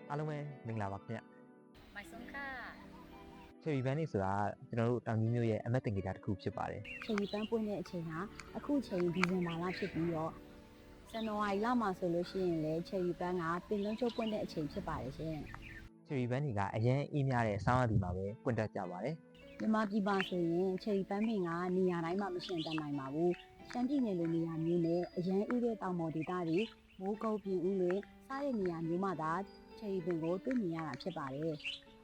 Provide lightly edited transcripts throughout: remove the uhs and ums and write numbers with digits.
အားလုံးပဲမင်္ဂလာပါခင်ဗျ မိုက်ဆုံးခါ ချယ်ရီပန်းလေးဆိုတာကျွန်တော်တို့တောင်ကြီးမြို့ရဲ့အမတ်တင်ဂီတာတစ်ခုဖြစ်ပါတယ် ချယ်ရီပန်းပွင့်တဲ့အချိန်ဟာအခုချိန်ဒီဇင်ဘာလဖြစ်ပြီးတော့ဇန်နဝါရီလမှာဆိုလို့ရှိရင်လည်းချယ်ရီပန်းကပင်လုံးကျုပ်ပွင့်တဲ့အချိန်ဖြစ်ပါတယ်ရှင် ချယ်ရီပန်းတွေကအရင်အေးများတဲ့ဆောင်းရာသီမှာပဲပွင့်တတ်ကြပါတယ် မြန်မာပြည်မှာဆိုရင်ချယ်ရီပန်းပင်ကနေရာတိုင်းမှာမရှင်တတ်နိုင်ပါဘူးရှမ်းပြည်နယ်လိုနေရာမျိုးနဲ့အရန်အေးတဲ့တောင်ပေါ်ဒေသတွေမိုးကုတ်ပြင်ဦးလွင်စားတဲ့နေရာမျိုးမှာသာချယ်ရီပင်ကိုတွေ့မြင်ရတာဖြစ်ပါတယ်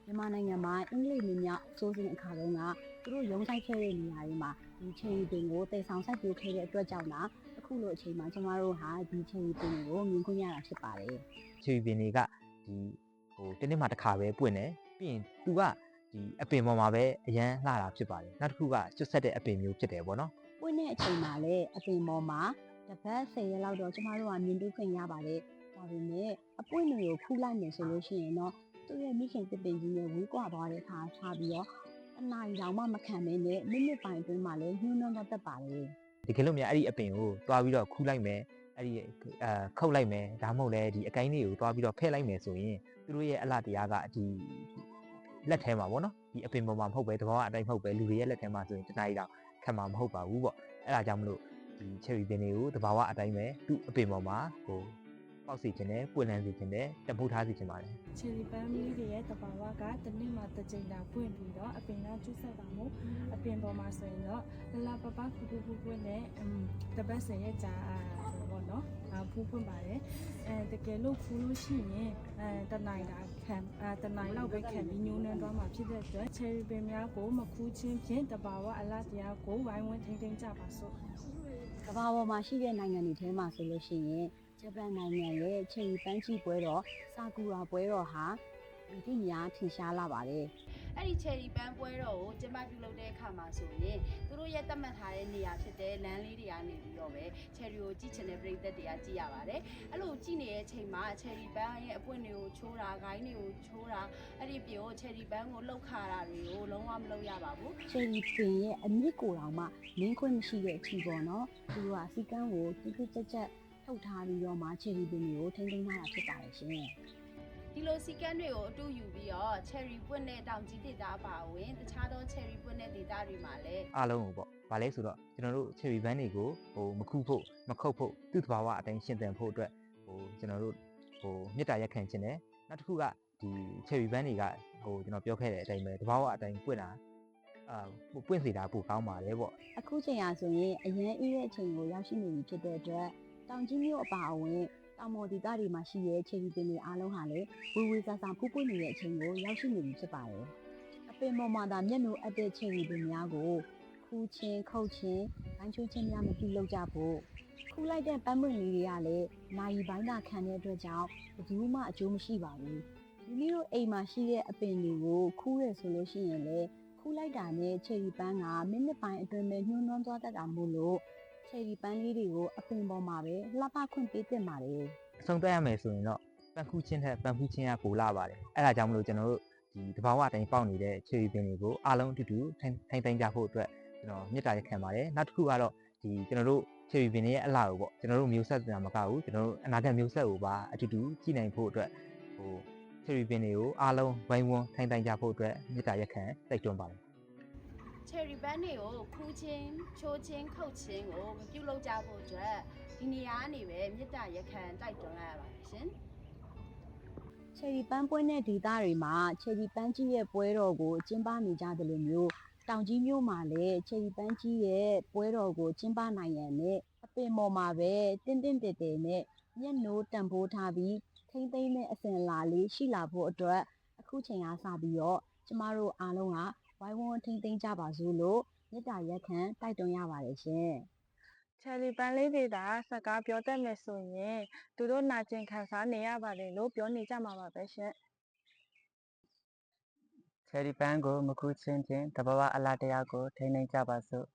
မြန်မာနိုင်ငံမှာအင်္ဂလိပ်လူမျိုးအစိုးရအခါတုန်းကသူတို့ရုံးဆိုင်ခဲ့တဲ့နေရာတွေမှာဒီချယ်ရီပင်ကိုတည်ဆောင်စိုက်ပျိုးခဲ့တဲ့အတွက်ကြောင့်လားအခုလိုအချိန်မှာကျမတို့ဟာဒီချယ်ရီပင်ကိုမြင်ခွင့်ရတာဖြစ်ပါတယ် ချယ်ရီပင်တွေကဒီတစ်နေ့မှတစ်ခါပဲပွင့်တယ်ပြီးရင်သူကဒီအပင်ပေါ်မှာပဲအရန်လှတာဖြစ်ပါတယ်နောက်တစ်ခုကကျွတ်ဆက်တဲ့အပင်မျိုးဖြစ်တယ်ပေါ့နော် ပွင့်တဲ့အချိန်မှာလည်းအပင်ပေါ်မှာတစ်ပတ်10ရက်လောက်တော့ကျမတို့ကမြင်တွေ့ခွင့်ရပါတယ်ဒါပေမဲ့အပွင့်တွေကိုခူးလိုက်မယ်ဆိုလို့ရှိရင်တော့သူ့ရဲ့မိခင်တစ်ပင်ကြီးနဲ့ဝေးကွာသွားတဲ့အခါထားပြီးတော့အနာရီတောင်မှမခံမဲနဲ့မိနစ်ပိုင်းအတွင်းမှာလည်းညှိုးနှွမ်းတတ်ပါတယ် တကယ်လို့များအဲ့ဒီအပင်ကိုတွားပြီးတော့ခူးလိုက်မယ်အဲ့ဒီခုတ်လိုက်မယ်ဒါမှမဟုတ်လည်းဒီအကိုင်းလေးကိုတွားပြီးတော့ဖဲ့လိုက်မယ်ဆိုရင်သူတို့ရဲ့အလှတရားကဒီလက်ထဲမှာပေါ့နော်ဒီအပင်ပေါ်မှာမဟုတ်ပဲတဘာဝအတိုင်းမဟုတ်ပဲလူတွေရဲ့လက်ထဲမှာဆိုရင်တနားရီတောင်ခံမှာမဟုတ်ပါဘူးပေါ့အဲ့ဒါကြောင့်မလို့ဒီချယ်ရီပင်တွေကိုတဘာဝအတိုင်းပဲသူ့အပင်ပေါ်မှာပေါက်စီခြင်းနဲ့ပွင့်လန်းစီခြင်းနဲ့တပိုးထားစီခြင်းပါတယ် ချယ်ရီပန်းမီးတွေရဲ့တဘာဝကတနေ့မှတစ်ကြိမ်တာပွင့်ပြီးတော့အပင်ကကျူးဆက်တာမို့အပင်ပေါ်မှာဆိုရင်တော့လပပဖူဖူပွင့်နဲ့တပတ်စင်ရဲ့ကြာပေါ့နော်ဖူးပွင့်ပါတယ်တကယ်လို့ဖူးလို့ရှိရင်တနိုင်တာခံတနိုင်လောက်ပဲခံပြီးညှိုးနှွမ်းသွားမှာဖြစ်တဲ့အတွက်ချယ်ရီပင်များကိုမခူးချင်းဖြင့်တဘာဝအလားတရားကိုဝိုင်းဝန်းထိန်းသိမ်းကြပါစို့ ကမ္ဘာပေါ်မှာရှိတဲ့နိုင်ငံတွေထဲမှာဆိုလို့ရှိရင်ဂျပန်နိုင်ငံရဲ့ချယ်ရီပန်းကြီးပွဲတော်ဆာကူရာပွဲတော်ဟာဒီတိများထင်ရှားလာပါတယ် အဲ့ဒီချယ်ရီပန်းပွဲတော်ကိုကျင်းပပြုလုပ်တဲ့အခါမှာဆိုရင်သူတို့ရဲ့သတ်မှတ်ထားတဲ့နေရာဖြစ်တဲ့လမ်းလေးတွေကနေပြီးတော့ပဲချယ်ရီကိုကြည့်ချင်တဲ့ပရိသတ်တွေကကြည့်ရပါတယ်အဲ့လိုကြည့်နေတဲ့အချိန်မှာချယ်ရီပန်းရဲ့အပွင့်တွေကိုချိုးတာဂိုင်းတွေကိုချိုးတာအဲ့ဒီပြေကိုချယ်ရီပန်းကိုလှုပ်ခါတာတွေကိုလုံးဝမလုပ်ရပါဘူး ချယ်ရီပင်ရဲ့အမြင့်ကိုယ်တော်မှလင်းခွင့်မရှိတဲ့အထီပေါ့နော်သူကစီကန်းကိုတိတိကျကျထုတ်ထားပြီးတော့မှချယ်ရီပင်တွေကိုထိန်းသိမ်းထားတာဖြစ်ပါတယ်ရှင် ဒီလိုစီကန်းတွေကိုအတူယူပြီးတော့ချယ်ရီပွင့်တဲ့တောင်ကြီးဒေသအပါအဝင်တခြားသောချယ်ရီပွင့်တဲ့ဒေသတွေမှာလည်း အားလုံးကိုပေါ့ဗာလဲဆိုတော့ကျွန်တော်တို့ချယ်ရီပန်းတွေကိုမခုဖို့မခုတ်ဖို့သူ့တဘာဝအတိုင်းရှင်းသင်ဖို့အတွက်ကျွန်တော်တို့မေတ္တာရက်ခံခြင်းနဲ့နောက်တစ်ခုကဒီချယ်ရီပန်းတွေကကျွန်တော်ပြောခဲ့တဲ့အတိုင်းပဲတဘာဝအတိုင်းပွင့်တာပွင့်စေတာပိုကောင်းပါတယ်ပေါ့ အခုချိန်ဟာဆိုရင်အရန်အေးတဲ့အချိန်ကိုရောက်ရှိနေပြီဖြစ်တဲ့အတွက်တောင်ကြီးမြို့အပါအဝင်တောင်ပေါ်ဒေသတွေမှာရှိတဲ့ချယ်ရီပင်တွေအားလုံးဟာလည်းဝေဝေဆာဆာဖူးပွင့်နေတဲ့အချိန်ကိုရောက်ရှိနေပြီဖြစ်ပါတယ်အပင်ပေါ်မှာသာမျက်နှာအပ်တဲ့ချယ်ရီပင်များကိုခူးချင်းခုတ်ချင်းဂိုင်းချိုးချင်းများမပြုလုပ်ကြဖို့ခူးလိုက်တဲ့ပန်းပွင့်လေးတွေကလည်းနိုင်ပိုင်းသာခံတဲ့အတွက်ကြောင့်ဘယ်သူမှအကျိုးမရှိပါဘူးမိမိတို့အိမ်မှာရှိတဲ့အပင်တွေကိုခူးရဆိုလို့ရှိရင်လည်းခူးလိုက်တာနဲ့ချယ်ရီပန်းကမိနစ်ပိုင်းအတွင်းပဲညှိုးနှွမ်းသွားတတ်တာမို့လို့ချယ်ရီပန်းလေးတွေကိုအပင်ပေါ်မှာပဲလှပခွင့်ပေးသင့်ပါတယ် အဆုံးသတ်ရမယ်ဆိုရင်တော့ပန်းခူးချင်းထက်ပန်းခူးချင်းကပိုလာပါတယ်အဲ့ဒါကြောင့်မလို့ကျွန်တော်တို့ဒီတဘာဝအတိုင်းပေါက်နေတဲ့ချယ်ရီပင်တွေကိုအားလုံးအတူတူထိန်းသိမ်းကြဖို့အတွက်ကျွန်တော်မေတ္တာရက်ခံပါတယ်နောက်တစ်ခုကတော့ဒီကျွန်တော်တို့ချယ်ရီပင်ရဲ့အလှကိုပေါ့ကျွန်တော်တို့မျိုးဆက်ပြန်မကဘူးကျွန်တော်တို့အနာဂတ်မျိုးဆက်ကိုပါအတူတူကြည့်နိုင်ဖို့အတွက်ချယ်ရီပင်တွေကိုအားလုံးဝိုင်းဝန်းထိန်းသိမ်းကြဖို့အတွက်မေတ္တာရက်ခံတိုက်တွန်းပါတယ် ချယ်ရီပန်းတွေကိုခူးချင်းချိုးချင်းခုတ်ချင်းကိုမပြုတ်လုပ်ကြဖို့အတွက်ဒီနေရာကနေပဲမေတ္တာရက်ခံတိုက်တွန်းလိုက်ရပါတယ်ရှင် ချယ်ရီပန်းပွင့်တဲ့ဒေသတွေမှာချယ်ရီပန်းကြီးရဲ့ပွဲတော်ကိုကျင်းပနေကြတယ်လို့မျိုးတောင်ကြီးမြို့မှာလည်းချယ်ရီပန်းကြီးရဲ့ပွဲတော်ကိုကျင်းပနိုင်ရန်နဲ့အပင်ပေါ်မှာပဲတင်းတင်းတဲတဲနဲ့မျက်နှာတန်ဖိုးထားပြီးထိမ့်သိမ့်တဲ့အစဉ်အလာလေးရှိလာဖို့အတွက်အခုချိန်ကစပြီးတော့ကျမတို့အားလုံးကဝိုင်းဝန်းထိမ့်သိမ့်ကြပါစို့လို့မေတ္တာရက်ခံတိုက်တွန်းရပါတယ်ရှင် ချယ်ရီပန်းလေးတွေဒါစကားပြောတတ်မယ်ဆိုရင်သူတို့နာကျင်ခံစားနေရပါတယ်လို့ပြောနေကြမှာပါပဲရှင် ချယ်ရီပန်းကိုမခူးချင်းဖြင့်တဘာဝအလားတရားကိုထိန်းသိမ်းကြပါစို့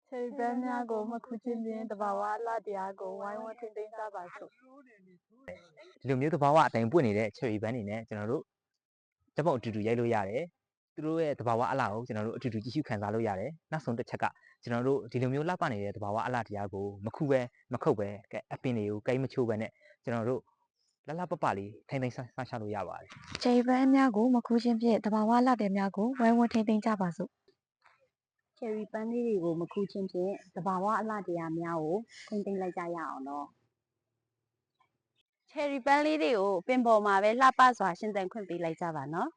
ချယ်ရီပန်းများကိုမခူးချင်းဖြင့်တဘာဝအလားတရားကိုဝိုင်းဝန်းထိန်းသိမ်းကြပါစို့ ဒီလိုမျိုးသဘာဝအတိုင်းပွင့်နေတဲ့ချယ်ရီပန်းတွေနဲ့ကျွန်တော်တို့ဓာတ်ပုံအတူတူရိုက်လို့ရတယ်သူတို့ရဲ့သဘာဝအလှကိုကျွန်တော်တို့အတူတူကြည့်ရှုခံစားလို့ရတယ်နောက်ဆုံးတစ်ချက်ကကျွန်တော်တို့ဒီလိုမျိုးလှပနေတဲ့သဘာဝအလှတရားကိုမခုပဲမခုတ်ပဲအပင်တွေကိုကိမ့်မချိုးပဲနဲ့ကျွန်တော်တို့ လှလှပပလေးထိမ့်သိမ်းဆန်းရှာလို့ရပါတယ် ချယ်ရီပန်းများကိုမခူးခြင်းဖြင့်တဘာဝလှတဲ့များကိုဝိုင်းဝန်းထိန်းသိမ်းကြပါစို့ ချယ်ရီပန်းလေးတွေကိုမခူးချင်းဖြင့်တဘာဝအလှတရားများကိုထိမ့်သိမ့်လိုက်ကြရအောင်နော် ချယ်ရီပန်းလေးတွေကိုပင်ပေါ်မှာပဲလှပစွာရှင်သန်ခွင့်ပေးလိုက်ကြပါနော်